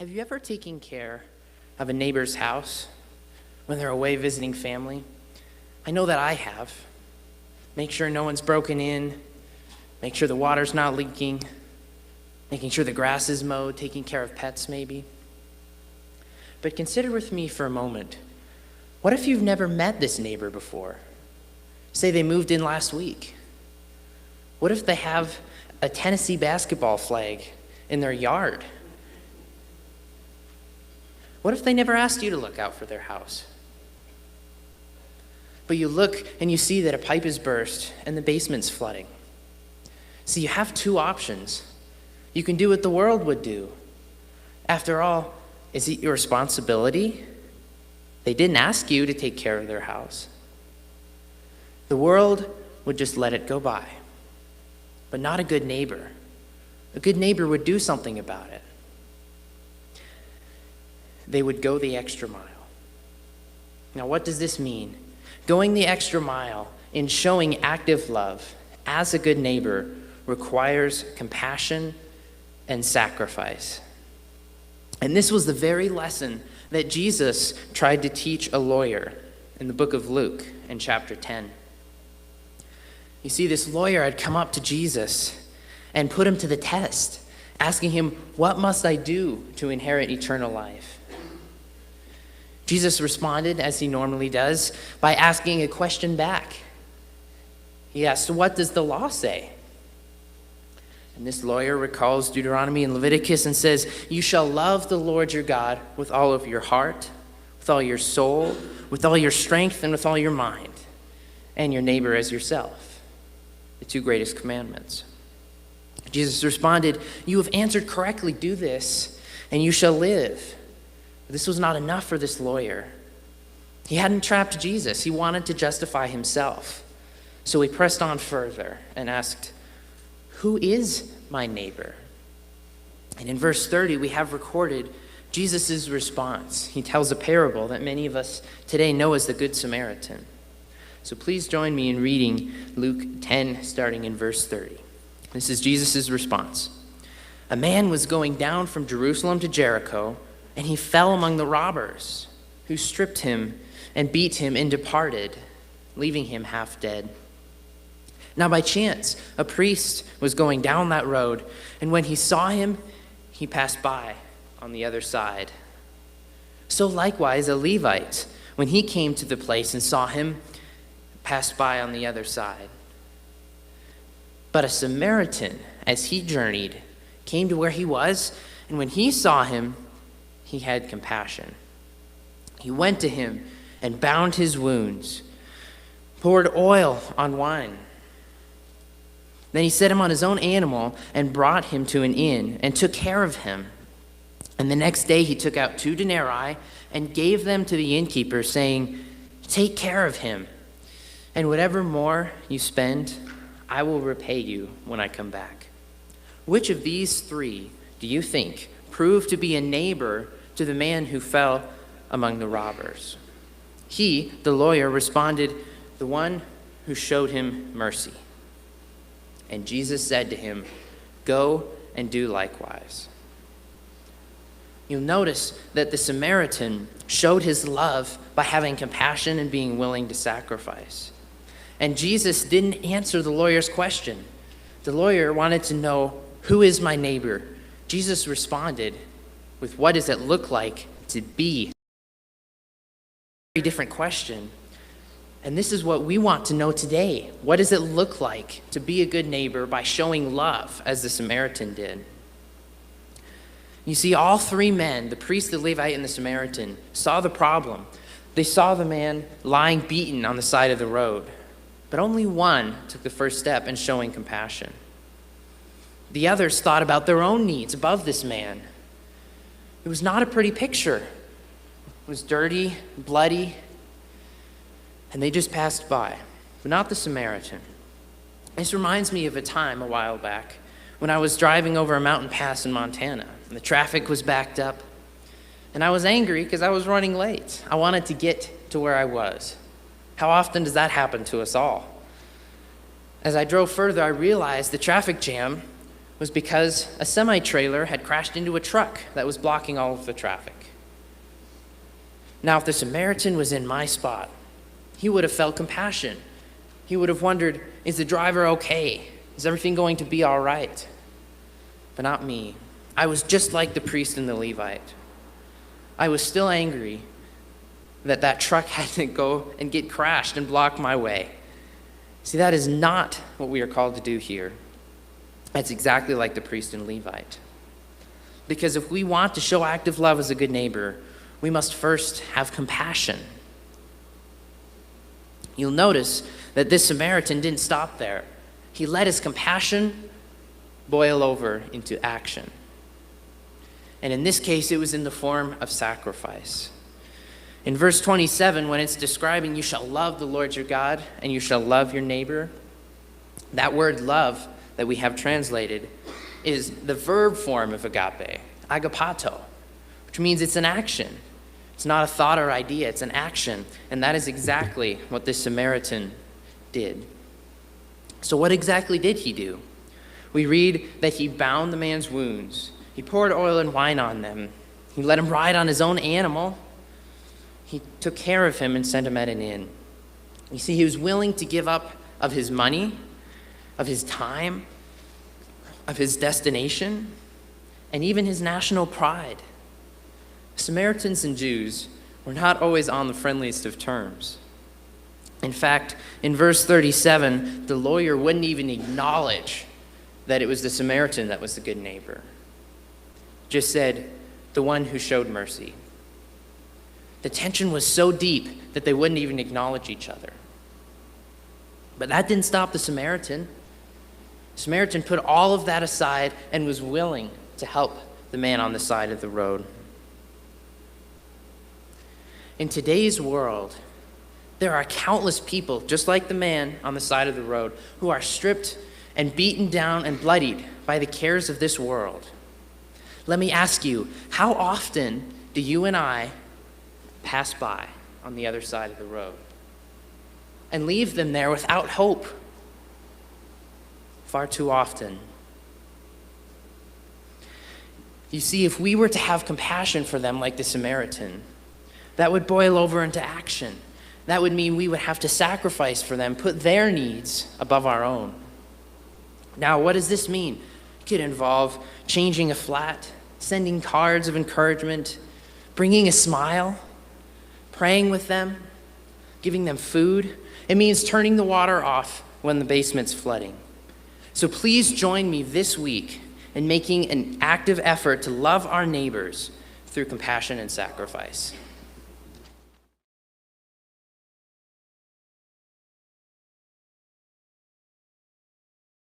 Have you ever taken care of a neighbor's house when they're away visiting family? I know that I have. Make sure no one's broken in, make sure the water's not leaking, making sure the grass is mowed, taking care of pets maybe. But consider with me for a moment, what if you've never met this neighbor before? Say they moved in last week. What if they have a Tennessee basketball flag in their yard? What if they never asked you to look out for their house? But you look and you see that a pipe is burst and the basement's flooding. So you have two options. You can do what the world would do. After all, is it your responsibility? They didn't ask you to take care of their house. The world would just let it go by. But not a good neighbor. A good neighbor would do something about it. They would go the extra mile. Now, what does this mean? Going the extra mile in showing active love as a good neighbor requires compassion and sacrifice. And this was the very lesson that Jesus tried to teach a lawyer in the book of Luke in chapter 10. You see, this lawyer had come up to Jesus and put him to the test, asking him, "What must I do to inherit eternal life?" Jesus responded, as he normally does, by asking a question back. He asked, "What does the law say?" And this lawyer recalls Deuteronomy and Leviticus and says, "You shall love the Lord your God with all of your heart, with all your soul, with all your strength, and with all your mind, and your neighbor as yourself." The two greatest commandments. Jesus responded, "You have answered correctly. Do this, and you shall live." This was not enough for this lawyer. He hadn't trapped Jesus. He wanted to justify himself. So he pressed on further and asked, "Who is my neighbor?" And in verse 30, we have recorded Jesus' response. He tells a parable that many of us today know as the Good Samaritan. So please join me in reading Luke 10, starting in verse 30. This is Jesus' response. "A man was going down from Jerusalem to Jericho, and he fell among the robbers, who stripped him and beat him and departed, leaving him half dead. Now by chance, a priest was going down that road, and when he saw him, he passed by on the other side. So likewise a Levite, when he came to the place and saw him, passed by on the other side. But a Samaritan, as he journeyed, came to where he was, and when he saw him, he had compassion. He went to him and bound his wounds, poured oil on wine. Then he set him on his own animal and brought him to an inn and took care of him. And the next day he took out 2 denarii and gave them to the innkeeper, saying, 'Take care of him, and whatever more you spend, I will repay you when I come back.' Which of these 3 do you think proved to be a neighbor to the man who fell among the robbers?" He, the lawyer, responded, "The one who showed him mercy." And Jesus said to him, "Go and do likewise." You'll notice that the Samaritan showed his love by having compassion and being willing to sacrifice. And Jesus didn't answer the lawyer's question. The lawyer wanted to know, "Who is my neighbor?" Jesus responded with, "What does it look like to be?" A very different question. And this is what we want to know today. What does it look like to be a good neighbor by showing love as the Samaritan did? You see, all 3 men, the priest, the Levite, and the Samaritan, saw the problem. They saw the man lying beaten on the side of the road. But only one took the first step in showing compassion. The others thought about their own needs above this man. It was not a pretty picture. It was dirty, bloody, and they just passed by, but not the Samaritan. This reminds me of a time a while back when I was driving over a mountain pass in Montana, and the traffic was backed up, and I was angry because I was running late. I wanted to get to where I was. How often does that happen to us all? As I drove further, I realized the traffic jam was because a semi-trailer had crashed into a truck that was blocking all of the traffic. Now, if the Samaritan was in my spot, he would have felt compassion. He would have wondered, is the driver okay? Is everything going to be all right? But not me. I was just like the priest and the Levite. I was still angry that truck had to go and get crashed and block my way. See, that is not what we are called to do here. That's exactly like the priest and Levite. Because if we want to show active love as a good neighbor, we must first have compassion. You'll notice that this Samaritan didn't stop there. He let his compassion boil over into action. And in this case, it was in the form of sacrifice. In verse 27, when it's describing you shall love the Lord your God and you shall love your neighbor, that word love that we have translated is the verb form of agape, agapato, which means it's an action. It's not a thought or idea, it's an action. And that is exactly what this Samaritan did. So what exactly did he do? We read that he bound the man's wounds. He poured oil and wine on them. He let him ride on his own animal. He took care of him and sent him at an inn. You see, he was willing to give up of his money, of his time, of his destination, and even his national pride. Samaritans and Jews were not always on the friendliest of terms. In fact, in verse 37, the lawyer wouldn't even acknowledge that it was the Samaritan that was the good neighbor. Just said, the one who showed mercy. The tension was so deep that they wouldn't even acknowledge each other. But that didn't stop the Samaritan. The Samaritan put all of that aside and was willing to help the man on the side of the road. In today's world, there are countless people, just like the man on the side of the road, who are stripped and beaten down and bloodied by the cares of this world. Let me ask you, how often do you and I pass by on the other side of the road and leave them there without hope? Far too often. You see, if we were to have compassion for them like the Samaritan, that would boil over into action. That would mean we would have to sacrifice for them, put their needs above our own. Now, what does this mean? It could involve changing a flat, sending cards of encouragement, bringing a smile, praying with them, giving them food. It means turning the water off when the basement's flooding. So please join me this week in making an active effort to love our neighbors through compassion and sacrifice.